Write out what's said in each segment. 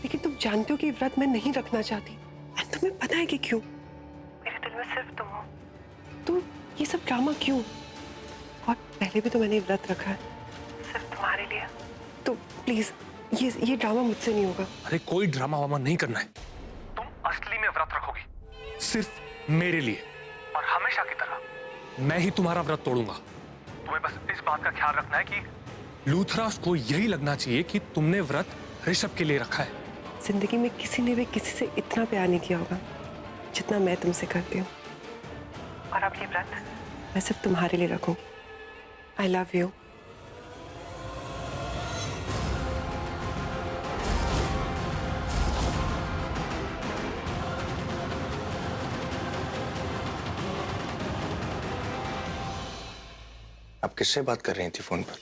लेकिन तुम जानते हो कि व्रत मैं नहीं रखना चाहती। और तुम्हें पता है कि क्यों? मेरे दिल में सिर्फ तुम हो। तो ये सब ड्रामा क्यों? और पहले भी तो मैंने व्रत रखा है सिर्फ तुम्हारे लिए। तो प्लीज ये ड्रामा मुझसे नहीं होगा। अरे कोई ड्रामा वामा नहीं करना है। तुम असली में व्रत रखोगी सिर्फ मेरे लिए, और हमेशा की तरह मैं ही तुम्हारा व्रत तोड़ूंगा। तुम्हें बस इस बात का ख्याल रखना है कि लूथरास को यही लगना चाहिए कि तुमने व्रत ऋषभ के लिए रखा है। जिंदगी में किसी ने भी किसी से इतना प्यार नहीं किया होगा जितना मैं तुमसे करती हूँ। और अब ये व्रत मैं सिर्फ तुम्हारे लिए रखूंगी। आई लव यू। आप किससे बात कर रही थी फोन पर?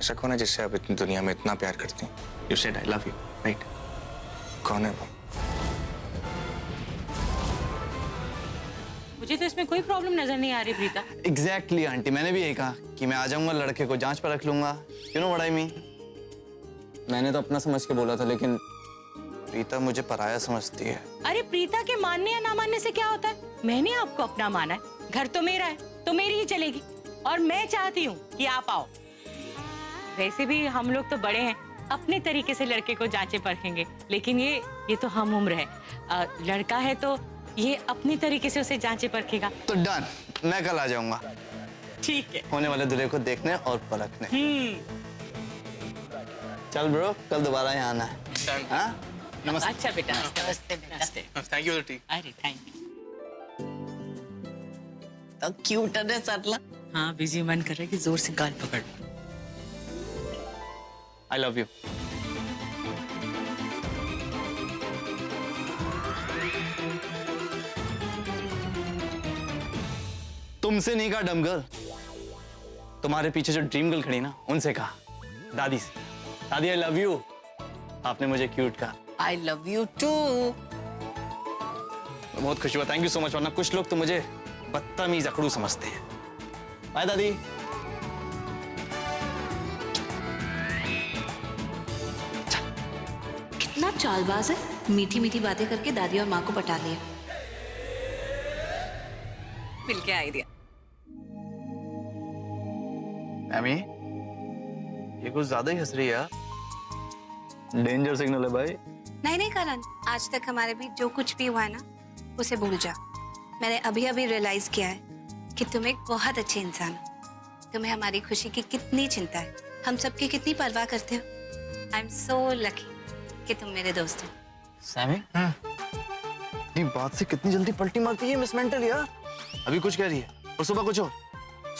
ऐसा कौन है जिससे आप इतनी दुनिया में इतना प्यार करती हैं? You said I love you, right? कौन है वो? मुझे तो इसमें कोई प्रॉब्लम नजर नहीं आ रही प्रीता। एग्जैक्टली आंटी, मैंने भी यही कहा कि मैं आ जाऊंगा, लड़के को जांच पर रख लूंगा। You know what I mean. मैंने तो अपना समझ के बोला था, लेकिन प्रीता मुझे पराया समझती है। अरे प्रीता के मानने या ना मानने से क्या होता है? मैंने आपको अपना माना है, घर तो मेरा है तो मेरी ही चलेगी, और मैं चाहती हूँ कि आप आओ। वैसे भी हम लोग तो बड़े हैं, अपने तरीके से लड़के को जांचे परखेंगे, लेकिन ये तो हम उम्र है। लड़का है तो ये अपने तरीके से उसे जांचे परखेगा। तो डन, मैं कल आ जाऊंगा। ठीक है। होने वाले दूल्हे को देखने और परखने। चल ब्रो, कल दोबारा यहाँ आना है। हाँ? नमस्ते। अच्छा बेटा, नमस्ते नमस्ते। Thank U T. अरे थैंक यू। तो क्यूट है सरला। हाँ, बिजी मन कर रहा है कि जोर से गाल पकड़। आई लव यू। तुमसे नहीं कहा डम गर्ल, तुम्हारे पीछे जो ड्रीम गर्ल खड़ी ना, उनसे कहा, दादी से। दादी आई लव यू। आपने मुझे क्यूट कहा। I love you too. बहुत खुशी हुआ, थैंक यू सो मच। वरना कुछ लोग तो मुझे बदतमीज अकड़ू समझते हैं। बाय दादी। कितना चालबाज है, मीठी मीठी बातें करके दादी और माँ को पटा लिया। मिलके आइडिया। एमी, ये कुछ ज्यादा ही हंस रही है यार। डेंजर सिग्नल है भाई। नहीं करण, आज तक हमारे बीच जो कुछ भी हुआ है ना, उसे भूल जा। मैंने अभी अभी रियलाइज किया है कि तुम एक बहुत अच्छे इंसान हो। तुम्हें हमारी खुशी की कितनी चिंता है, हम सबकी कितनी परवाह करते हो। आई एम सो लकी कि तुम मेरे दोस्त हो। सैमी, अपनी बात से कितनी जल्दी पलटी मारती है मिस मेंटल यार। अभी कुछ कह रही है और सुबह कुछ और।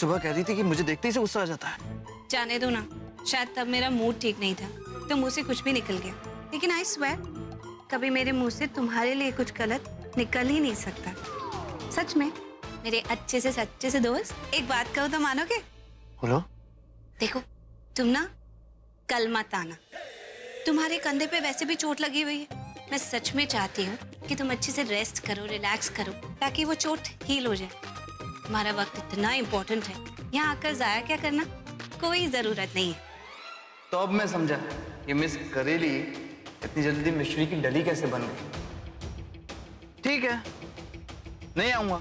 सुबह कह रही थी कि मुझे देखते ही से गुस्सा आ जाता है। जाने दो ना, शायद तब मेरा मूड ठीक नहीं था तो मुंह से कुछ भी निकल गया। लेकिन आई स्वेयर, कभी मेरे मुंह से तुम्हारे लिए कुछ गलत निकल ही नहीं सकता। सच में, मेरे अच्छे से सच्चे से दोस्त। एक बात कहो तो मानोगे? बोलो। देखो, तुम ना कल मत आना। तुम्हारे कंधे पे वैसे भी चोट लगी हुई है। मैं सच में चाहती हूँ कि तुम अच्छे से रेस्ट करो, रिलैक्स करो, ताकि वो चोट हील हो जाए। तुम्हारा वक्त इतना इम्पोर्टेंट है, यहाँ आकर जाया क्या करना कोई जरूरत नहीं है। तो अब मैं समझा कि मिस करेली इतनी जल्दी मिश्री की डली कैसे बन गई। ठीक है, नहीं आऊंगा,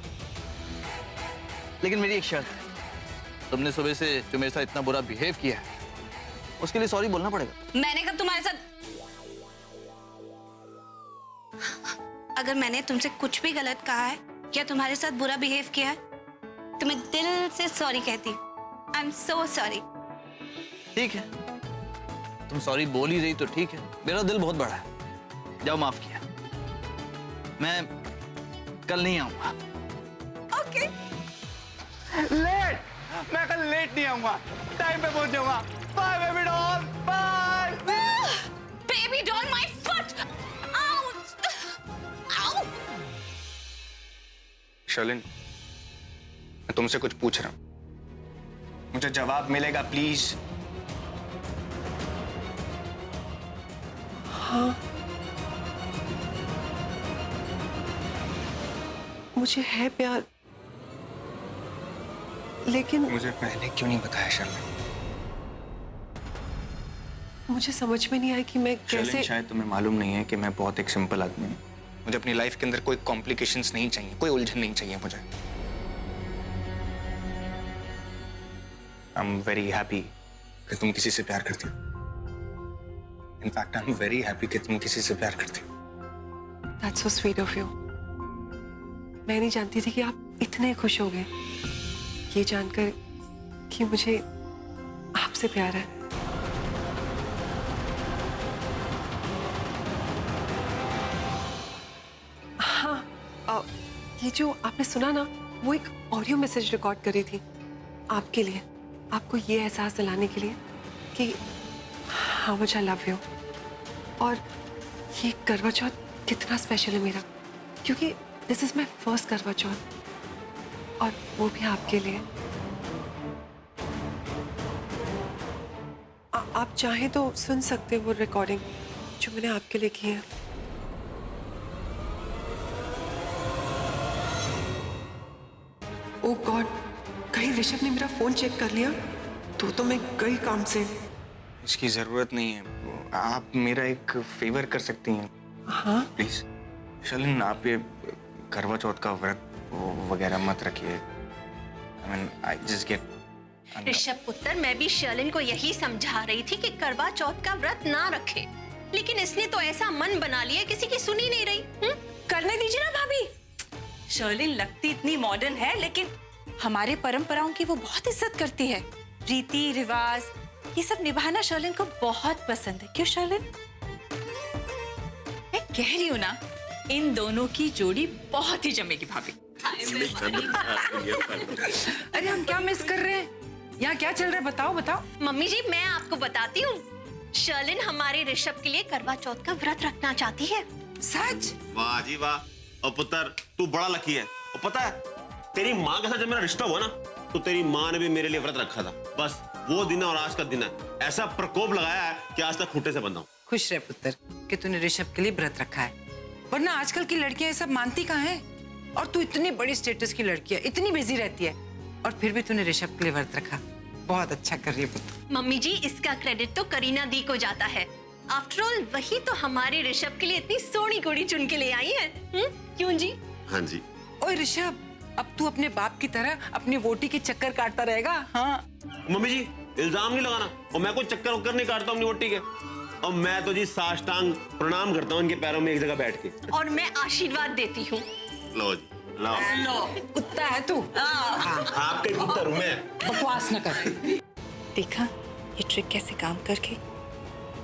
लेकिन मेरी एक शर्त है। तुमने सुबह से जो मेरे साथ इतना बुरा बिहेव किया है, उसके लिए सॉरी बोलना पड़ेगा। मैंने कब तुम्हारे साथ, अगर मैंने तुमसे कुछ भी गलत कहा है या तुम्हारे साथ बुरा बिहेव किया है तो मैं दिल से सॉरी कहती हूँ। I am so sorry. ठीक है, तुम सॉरी बोल ही रही तो ठीक है। मेरा दिल बहुत बड़ा है, जाओ माफ किया। मैं कल नहीं आऊंगा। ओके। लेट, मैं कल लेट नहीं आऊंगा, टाइम पे पहुंच जाऊंगा। Bye baby doll, bye. Baby doll, my foot. Ouch. Ow. Sherlyn, मैं तुमसे कुछ पूछ रहा हूं, मुझे जवाब मिलेगा प्लीज? हाँ, मुझे है प्यार, लेकिन मुझे पहले क्यों नहीं बताया शर्लिन? मुझे समझ में नहीं आया कि मैं शर्लिन, कैसे। शायद तुम्हें मालूम नहीं है कि मैं बहुत एक सिंपल आदमी हूँ। मुझे अपनी लाइफ के अंदर कोई कॉम्प्लिकेशंस नहीं चाहिए, कोई उलझन नहीं चाहिए मुझे। आई एम वेरी हैप्पी कि तुम किसी से प्यार करती हो। In fact I am very happy कि तुम किसी से प्यार करती हो। That's so sweet of you. मैं नहीं जानती थी कि आप इतने खुश हो गए ये जानकर कि मुझे आपसे प्यार है। हाँ, ये जो आपने सुना ना, वो एक ऑडियो मैसेज रिकॉर्ड करी थी आपके लिए, आपको ये एहसास दिलाने के लिए कि how much I love you. और ये करवा चौथ कितना स्पेशल है मेरा, क्योंकि दिस इज माई फर्स्ट करवा चौथ, और वो भी आपके लिए। आप चाहें तो सुन सकते हैं वो रिकॉर्डिंग जो मैंने आपके लिए की है। ओ गॉड, कहीं ऋषभ ने मेरा फोन चेक कर लिया तो मैं गई काम से। इसकी जरूरत नहीं है। आप मेरा एक फेवर कर सकती हैं हाँ, प्लीज। शर्लिन, आप ये करवा चौथ का व्रत वगैरह मत रखिए। I mean I just get. Rishabh पुत्र, मैं भी शर्लिन को यही समझा रही थी कि करवा चौथ का व्रत ना रखे, लेकिन इसने तो ऐसा मन बना लिया किसी की सुनी नहीं रही। करने दीजिए ना भाभी। शर्लिन लगती इतनी मॉडर्न है, लेकिन हमारे परंपराओं की वो बहुत इज्जत करती है। रीति रिवाज ये सब निभाना शर्लिन को बहुत पसंद है। क्यों शर्लिन? मैं कह रही हूँ ना, इन दोनों की जोड़ी बहुत ही जमेगी भाभी। अरे हम क्या मिस कर रहे हैं? यहाँ क्या चल रहा है? बताओ बताओ। मम्मी जी, मैं आपको बताती हूँ, शर्लिन हमारे ऋषभ के लिए करवा चौथ का व्रत रखना चाहती है। सच? वाह जी वाह। और पुत्र, तू बड़ा लकी है। और पता है, तेरी माँ के साथ जब मेरा रिश्ता हुआ ना, तो तेरी माँ ने भी मेरे लिए व्रत रखा था। बस वो दिन और आज का दिन है, ऐसा प्रकोप लगाया है कि आज तक खूंटे से बंधा हूँ। खुश रहे पुत्र कि तूने ऋषभ के लिए व्रत रखा है, वरना आजकल की लड़कियां ये सब मानती कहाँ हैं? और तू इतनी बड़ी स्टेटस की लड़की है, इतनी बिजी रहती है, और फिर भी तूने ऋषभ के लिए व्रत रखा। बहुत अच्छा कर रही है पुत्र। मम्मी जी, इसका क्रेडिट तो करीना दी को जाता है। आफ्टर ऑल वही तो हमारे ऋषभ के लिए इतनी सोनी कुड़ी चुन के ले आई है। क्यों जी? हाँ जी। ओए ऋषभ, अब तू अपने बाप की तरह अपनी वोटी के चक्कर काटता रहेगा? हाँ मम्मी जी, इल्जाम नहीं लगाना। और मैं कोई चक्कर वक्कर नहीं काटता हूँ अपनी वोटी के। और मैं तो जी साष्टांग प्रणाम करता हूँ इनके पैरों में एक जगह बैठ के। और मैं आशीर्वाद देती हूँ। लो जी, लो। कुत्ता है तू। आपके पुत्र हूँ मैं। बकवास न कर। देखा ये ट्रिक कैसे काम करके?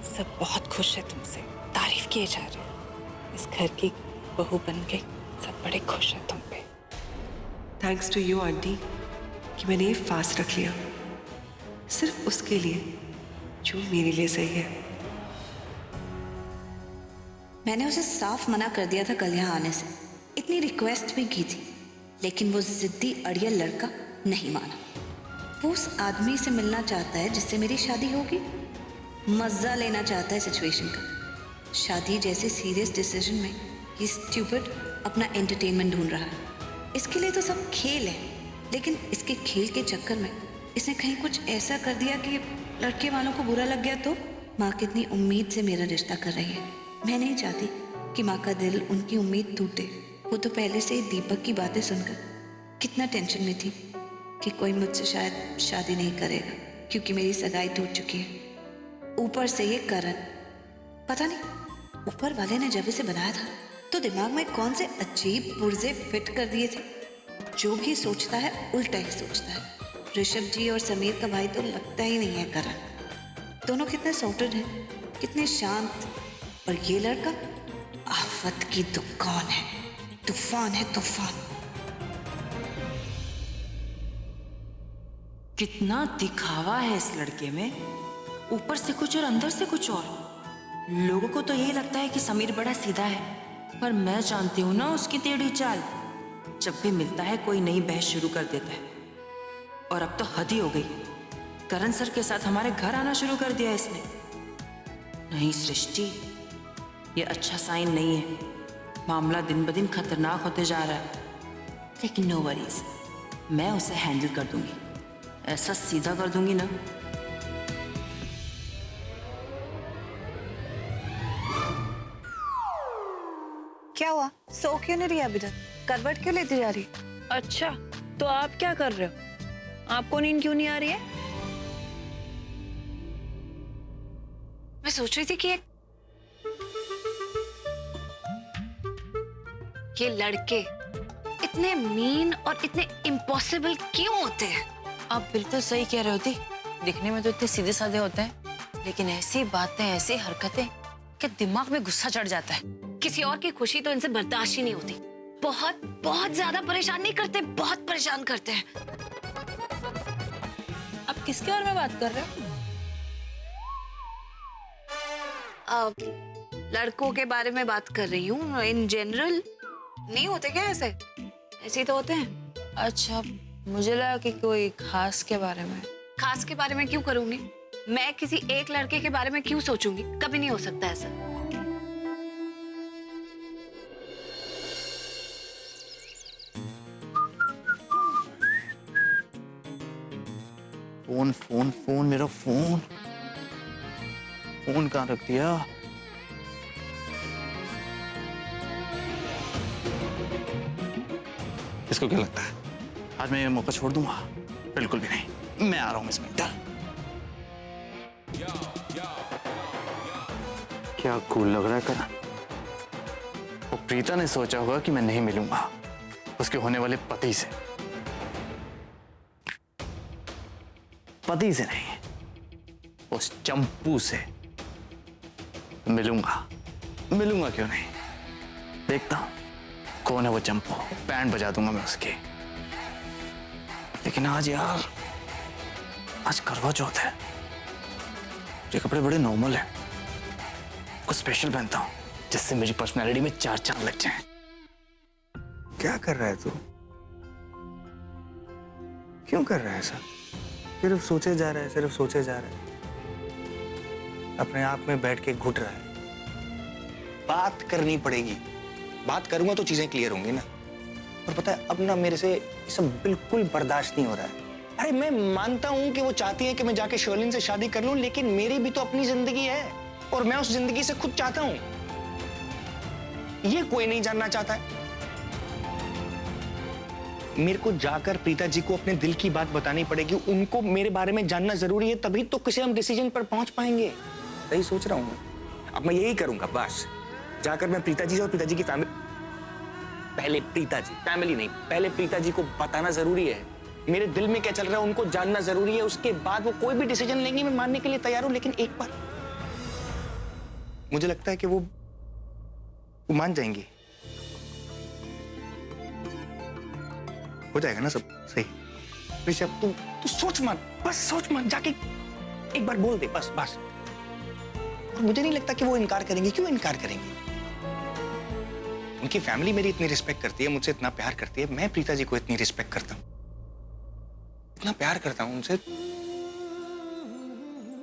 सब बहुत खुश है तुमसे, तारीफ किए जा रहे हैं। इस घर की बहू बन गई, सब बड़े खुश हैं तुम पे। थैंक्स टू यू आंटी कि मैंने ये फास्ट रख लिया, सिर्फ उसके लिए जो मेरे लिए सही है। मैंने उसे साफ मना कर दिया था कल यहाँ आने से, इतनी रिक्वेस्ट भी की थी, लेकिन वो जिद्दी अड़ियल लड़का नहीं माना। वो उस आदमी से मिलना चाहता है जिससे मेरी शादी होगी, मजा लेना चाहता है सिचुएशन का। शादी जैसे सीरियस डिसीजन में ये स्टूपिड अपना एंटरटेनमेंट ढूंढ रहा है। इसके लिए तो सब खेल है, लेकिन इसके खेल के चक्कर में इसने कहीं कुछ ऐसा कर दिया कि लड़के वालों को बुरा लग गया। तो माँ कितनी उम्मीद से मेरा रिश्ता कर रही है, मैं नहीं चाहती कि माँ का दिल उनकी उम्मीद टूटे। वो तो पहले से ही दीपक की बातें सुनकर कितना टेंशन में थी कि कोई मुझसे शायद शादी नहीं करेगा क्योंकि मेरी सगाई टूट चुकी है। ऊपर से ये करण, पता नहीं ऊपर वाले ने जब इसे बनाया था तो दिमाग में कौन से अजीब पुर्जे फिट कर दिए थे। जो भी सोचता है उल्टा ही सोचता है। ऋषभ जी और समीर का भाई तो लगता ही नहीं है करण। दोनों कितने सॉर्टेड हैं, कितने शांत, और ये लड़का आफत की दुकान है, तूफान है तूफान। कितना दिखावा है इस लड़के में, ऊपर से कुछ और अंदर से कुछ और। लोगों को तो यही लगता है कि समीर बड़ा सीधा है, पर मैं जानती हूँ ना उसकी टेढ़ी चाल। जब भी मिलता है कोई नई बहस शुरू कर देता है, और अब तो हद ही हो गई। करण सर के साथ हमारे घर आना शुरू कर दिया इसने। नहीं सृष्टि, ये अच्छा साइन नहीं है। मामला दिन ब दिन खतरनाक होते जा रहा है, लेकिन नो वरीज, मैं उसे हैंडल कर दूंगी। ऐसा सीधा कर दूंगी ना। क्या हुआ? सो क्यों नहीं रही अभी तक? करवट क्यों लेती जा रही? अच्छा, तो आप क्या कर रहे हो? आपको नींद क्यों नहीं आ रही है? मैं सोच रही थी कि ये लड़के इतने मीन और इतने इम्पॉसिबल क्यों होते हैं? आप बिल्कुल सही कह रहे होती। दिखने में तो इतने सीधे साधे होते हैं, लेकिन ऐसी बातें, ऐसी हरकतें कि दिमाग में गुस्सा चढ़ जाता है। किसी और की खुशी तो इनसे बर्दाश्त ही नहीं होती। बहुत बहुत ज्यादा परेशान नहीं करते, बहुत परेशान करते हैं। आप किसके बारे में बात कर रहे हो? लड़कों के बारे में बात कर रही हूँ। इन जनरल नहीं होते क्या ऐसे? ऐसे ही तो होते हैं। अच्छा, मुझे लगा कि कोई खास के बारे में। खास के बारे में क्यों करूंगी? मैं किसी एक लड़के के बारे में क्यों सोचूंगी? कभी नहीं हो सकता ऐसा। फोन फोन फोन, मेरा फोन फोन कहाँ रख दिया? इसको क्या लगता है आज मैं ये मौका छोड़ दूंगा? बिल्कुल भी नहीं, मैं आ रहा हूं इसमें। डर क्या कूल लग रहा है करण। वो प्रीता ने सोचा होगा कि मैं नहीं मिलूंगा उसके होने वाले पति से। पति से नहीं, उस चंपू से मिलूंगा। मिलूंगा क्यों नहीं, देखता हूं कौन है वो चंपू। बैंड बजा दूंगा मैं उसकी। लेकिन आज यार, आज करवा चौथ है। ये कपड़े बड़े नॉर्मल हैं, कुछ स्पेशल पहनता हूं जिससे मेरी पर्सनैलिटी में चार चांद लग जाएं। क्या कर रहा है तू? क्यों कर रहा है ऐसा? सिर्फ सोचे जा रहा है, सिर्फ सोचे जा रहा है। अपने आप में बैठ के घुट रहा है। बात करनी पड़ेगी। बात करूंगा तो चीजें क्लियर होंगी ना। और पता है, अब ना मेरे से ये सब बिल्कुल बर्दाश्त नहीं हो रहा है। अरे मैं मानता हूं कि वो चाहती है कि मैं जाके शर्लिन से शादी कर लूं, लेकिन मेरी भी तो अपनी जिंदगी है और मैं उस जिंदगी से खुद चाहता हूं। ये कोई नहीं जानना चाहता है। मेरे को जाकर प्रीता जी को अपने दिल की बात बतानी पड़ेगी। उनको मेरे बारे में जानना जरूरी है, तभी तो किसी हम डिसीजन पर पहुंच पाएंगे। सही सोच रहा हूं मैं। अब मैं यही करूंगा बस। जाकर मैं प्रीता जी और प्रीता जी की फैमिली, पहले प्रीता जी, फैमिली नहीं, पहले प्रीता जी को बताना जरूरी है। मेरे दिल में क्या चल रहा है उनको जानना जरूरी है। उसके बाद वो कोई भी डिसीजन लेंगे, मैं मानने के लिए तैयार हूं। लेकिन एक बार मुझे लगता है कि वो मान जाएंगी। हो जाएगा ना सब सही। ऋषभ तू सोच मत, बस सोच मत। जाके एक बार बोल दे, बस बस। और मुझे नहीं लगता कि वो इनकार करेंगे। क्यों इनकार करेंगे? उनकी फैमिली मेरी इतनी रिस्पेक्ट करती है, मुझसे इतना प्यार करती है। मैं प्रीता जी को इतनी रिस्पेक्ट करता हूं, इतना प्यार करता हूं उनसे,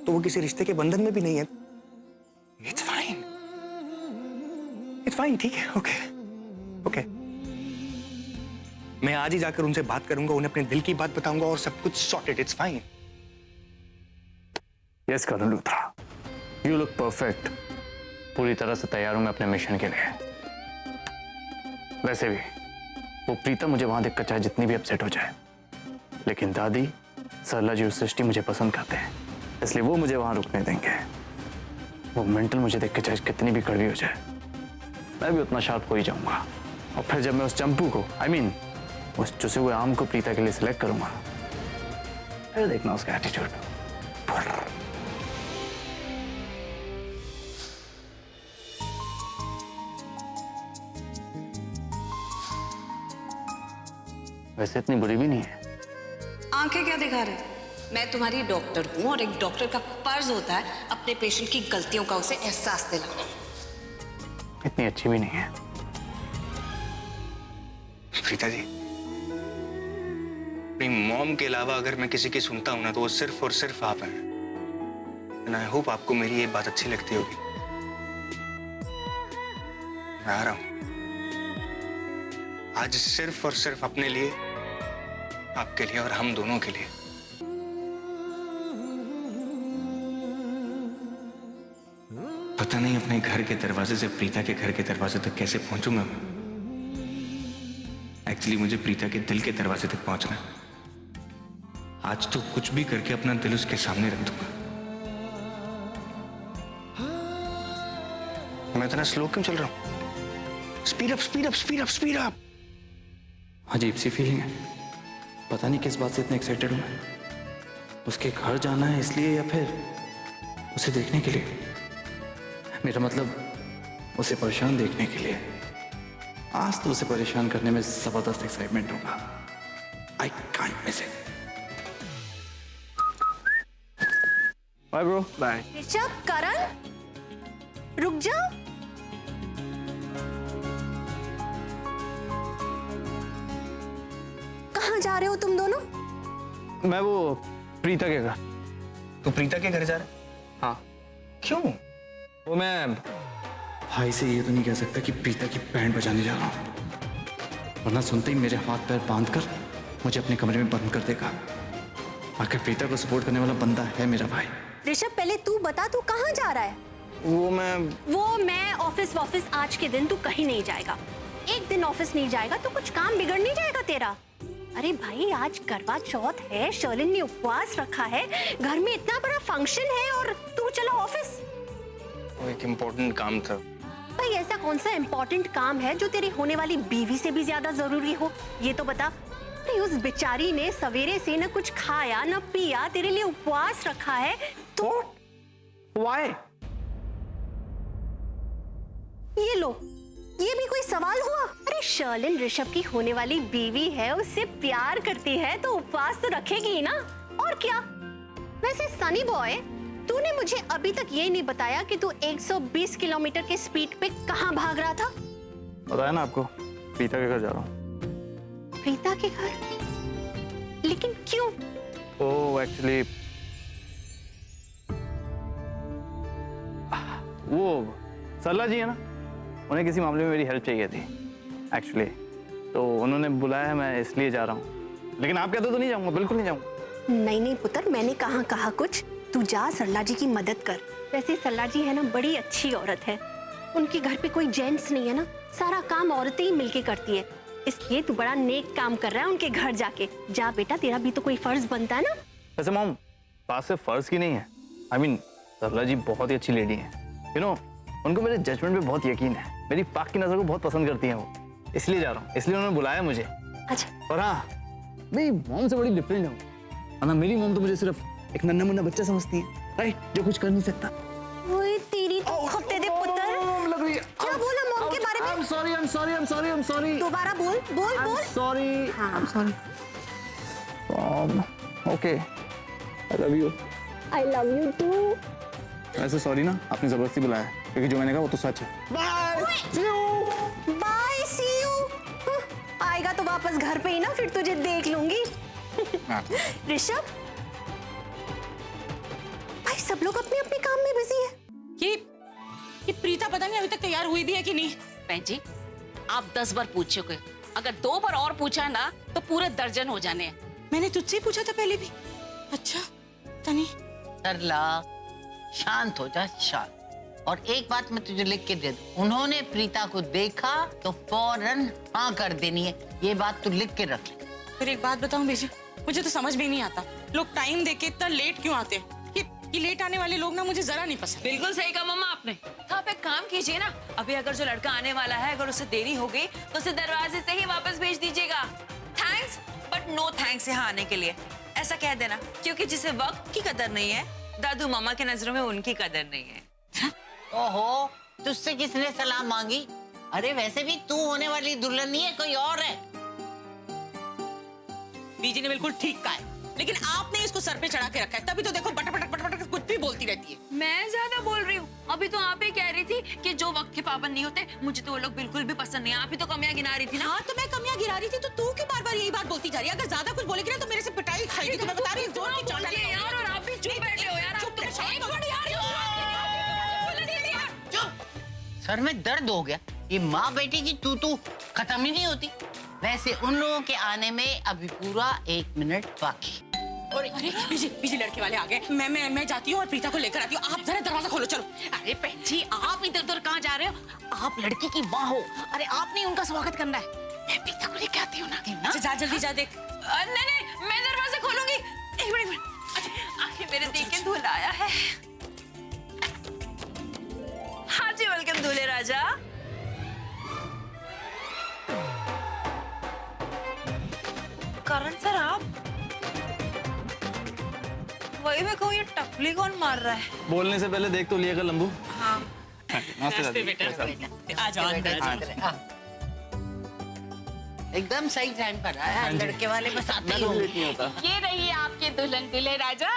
तो वो किसी रिश्ते के बंधन में भी नहीं है। इट्स फाइन, इट्स फाइन, ठीक है, ओके ओके। मैं आज ही जाकर उनसे बात करूंगा, उन्हें अपने दिल की बात बताऊंगा और सब कुछ sorted. It's fine. Yes Karan Luthra, you look perfect. पूरी तरह से तैयार हूं मैं अपने मिशन के लिए। वैसे भी वो प्रीता मुझे वहां देखकर चाहे जितनी भी अपसेट हो जाए, लेकिन दादी, सरला जी और सृष्टि मुझे पसंद करते हैं, इसलिए वो मुझे वहां रुकने देंगे। वो मेंटल मुझे देख के चाहे कितनी भी कड़वी हो जाए, मैं भी उतना शार्प हो ही जाऊंगा। और फिर जब मैं उस चंपू को, उस चुसे हुए आम को प्रीता के लिए सिलेक्ट करूंगा, फिर देखना उसका एटीट्यूड। वैसे इतनी बुरी भी नहीं है। आंखें क्या दिखा रहे? मैं तुम्हारी डॉक्टर हूँ और एक डॉक्टर का फर्ज होता है अपने पेशेंट की गलतियों का उसे एहसास दिलाना। इतनी अच्छी भी नहीं है। प्रीता जी, अपनी मॉम के अलावा अगर मैं किसी की सुनता हूं ना, तो वो सिर्फ और सिर्फ आप हैं। एंड आई होप आपको मेरी ये बात अच्छी लगती होगी। मैं आ रहा हूं आज सिर्फ और सिर्फ अपने लिए, आपके लिए और हम दोनों के लिए। पता नहीं अपने घर के दरवाजे से प्रीता के घर के दरवाजे तक कैसे पहुंचूंगा मैं। एक्चुअली मुझे प्रीता के दिल के दरवाजे तक पहुंचना है। आज तो कुछ भी करके अपना दिल उसके सामने रख दूंगा। मैं इतना स्लो क्यों चल रहा हूं? Speed up speed up speed up speed up. अजीब सी फीलिंग है, पता नहीं किस बात से इतना एक्साइटेड हूं मैं। उसके घर जाना है इसलिए या फिर उसे देखने के लिए? मेरा मतलब उसे परेशान देखने के लिए। आज तो उसे परेशान करने में जबरदस्त एक्साइटमेंट होगा। I can't miss it. Bye bro, bye. Rishabh, Karan, रुक जाओ। कहाँ जा रहे हो तुम दोनों? मैं वो प्रीता के घर। तो प्रीता के घर जा रहा है? हाँ। क्यों? वो मैं भाई से ये तो नहीं कह सकता कि प्रीता की बैंड बजाने जा रहा हूँ, वरना सुनते ही मेरे हाथ पैर बांधकर मुझे अपने कमरे में बंद कर देगा। आखिर प्रीता को सपोर्ट करने वाला बंदा है मेरा भाई। ऋषभ, पहले तू बता, तू कहाँ जा रहा है? वो मैं ऑफिस आज के दिन तू कहीं नहीं जाएगा। एक दिन ऑफिस नहीं जाएगा तो कुछ काम बिगड़ नहीं जाएगा तेरा। अरे भाई, आज करवा चौथ है, शर्लिन ने उपवास रखा है, घर में इतना बड़ा फंक्शन है और तू चला ऑफिस। वो एक इम्पोर्टेंट काम था। भाई, ऐसा कौन सा इम्पोर्टेंट काम है जो तेरी होने वाली बीवी से भी ज्यादा जरूरी हो? ये तो बता। अरे उस बेचारी ने सवेरे से न कुछ खाया न पिया, तेरे लिए उपवास रखा है तो Why? ये लो, ये भी कोई सवाल हुआ? अरे शर्लिन ऋषभ की होने वाली बीवी है, उससे प्यार करती है तो उपवास तो रखेगी ही ना, और क्या। वैसे सनी बॉय, तूने मुझे अभी तक ये नहीं बताया कि तू 120 किलोमीटर के स्पीड पे कहाँ भाग रहा था? बताया ना आपको, प्रीता के घर जा रहा हूँ। प्रीता के घर? लेकिन क्यों? ओह, एक्चुअली वो सरला जी है ना, उन्हें किसी मामले में मेरी हेल्प चाहिए थी एक्चुअली, तो उन्होंने बुलाया है, मैं इसलिए जा रहा हूँ। लेकिन आप कहते तो नहीं जाऊंगा, बिल्कुल नहीं जाऊंगा। नहीं पुत्र, मैंने कहा कुछ। तू जा, सरला जी की मदद कर। वैसे सरला जी है ना, बड़ी अच्छी औरत है। उनके घर पे कोई जेंट्स नहीं है ना, सारा काम औरतें ही मिलके करती है। इसलिए तू बड़ा नेक काम कर रहा है उनके घर जाके। जा बेटा, तेरा भी तो कोई फर्ज बनता है ना। वैसे मॉम, बात सिर्फ फर्ज की नहीं है। I mean, सरला जी बहुत ही अच्छी लेडी है। You know, उनको मेरे जजमेंट पे बहुत यकीन है। मेरी पाक की नजर को बहुत पसंद करती हैं वो, इसलिए जा रहा हूँ, इसलिए उन्होंने बुलाया मुझे। अच्छा। और हाँ, मेरी मॉम से बड़ी डिफरेंट हूँ, वरना मेरी मॉम तो मुझे सिर्फ एक नन्हा मुन्ना बच्चा समझती है, राइट, जो कुछ कर नहीं सकता। ओए तेरी तो खत्ते दे पुत्र। लग रही है। क्या बोला मॉम के बारे में? I'm sorry. दोबारा बोल। Sorry. हाँ। I'm sorry. Mom, okay. I love you. I love you too. वैसे सॉरी ना, आपने जबरदस्ती बुलाया, क्योंकि जो मैंने कहा वो तो सच है। Bye, see you. आएगा तो वापस घर पे ही ना, फिर तुझे देख लूंगी। ऋषभ, भाई सब लोग अपने अपने काम में बिजी है। ये प्रीता पता नहीं अभी तक तैयार हुई भी है कि नहीं। बहन जी, आप 10 बार पूछ चुके, अगर 2 बार और पूछा ना तो पूरे दर्जन हो जाने हैं। मैंने तुझसे पूछा था पहले भी। अच्छा तनी, सरला शांत हो जा, शांत। और एक बात मैं तुझे लिख के दे दूं, उन्होंने प्रीता को देखा तो फौरन हाँ कर देनी है, ये बात तू लिख के रख ले। फिर एक बात बताऊं बेजी, मुझे तो समझ में नहीं आता, लोग टाइम देके इतना लेट क्यों आते हैं। ये लेट आने वाले लोग ना मुझे जरा नहीं पसंद। बिल्कुल सही कहा मम्मा आपने। तो आप एक काम कीजिए ना, अभी अगर जो लड़का आने वाला है अगर उसे देरी हो गई तो उसे दरवाजे से ही वापस भेज दीजिएगा। थैंक्स बट नो थैंक्स यहाँ आने के लिए, ऐसा कह देना, क्योंकि जिसे वक्त की कदर नहीं है, दादू मामा के नजरों में उनकी कदर नहीं है। ओहो, तुझसे किसने सलाम मांगी? अरे वैसे भी तू होने वाली दुल्हन नहीं है, कोई और है। बीजी ने बिल्कुल ठीक कहा है, लेकिन आपने इसको सर पे चढ़ा के रखा है, तभी तो देखो बटर बटर बटर बटर कुछ भी बोलती रहती है। मैं ज्यादा बोल रही हूँ, अभी तो आप ही कह रही थी कि जो वक्त के पाबंद नहीं होते, मुझे तो वो लोग बिल्कुल भी पसंद नहीं है। आप ही तो कमियां गिना रही थी ना। हाँ तो मैं कमियां गिरा रही थी, तो तू क्यों बार-बार यही बात बोलती जा रही है? अगर ज्यादा कुछ बोलेगी ना तो मेरे से पिटाई खाएगी। तो मैं बता रही हूँ, जोर की चोट लगेगी यार। और आप भी चुप बैठे हो यार। चुप सर में दर्द हो गया, ये माँ बेटी की तू खत्म ही नहीं होती। वैसे उन लोगों के आने में अभी पूरा 1 मिनट बाकी। अरे पीछे लड़के वाले आ गए। मैं जाती हूँ और प्रीता को लेकर आती हूँ। आप जरा दरवाजा खोलो, चलो। अरे बहन जी, आप इधर उधर कहाँ जा रहे हो? आप लड़की की माँ हो, अरे आपने उनका स्वागत करना है। मैं प्रीता को लेकर आती हूँ ना। अच्छा जा, जल्दी जा, देख। नहीं, मैं दरवाजा खोलूंगी। एक मिनट। आखिर मेरे देख के दूल्हा आया है। हाँ जी, वेलकम दूल्हे राजा। करण सर आप? वही मैं कहूँ, ये टपली कौन मार रहा है? बोलने से पहले देख तो लिया कर लंबू। हाँ। नमस्ते बेटा, आ जाओ अंदर। एकदम सही टाइम पर आया। लड़के वाले बस आते ही होंगे। ये रही आपके दुल्हन दूल्हे राजा।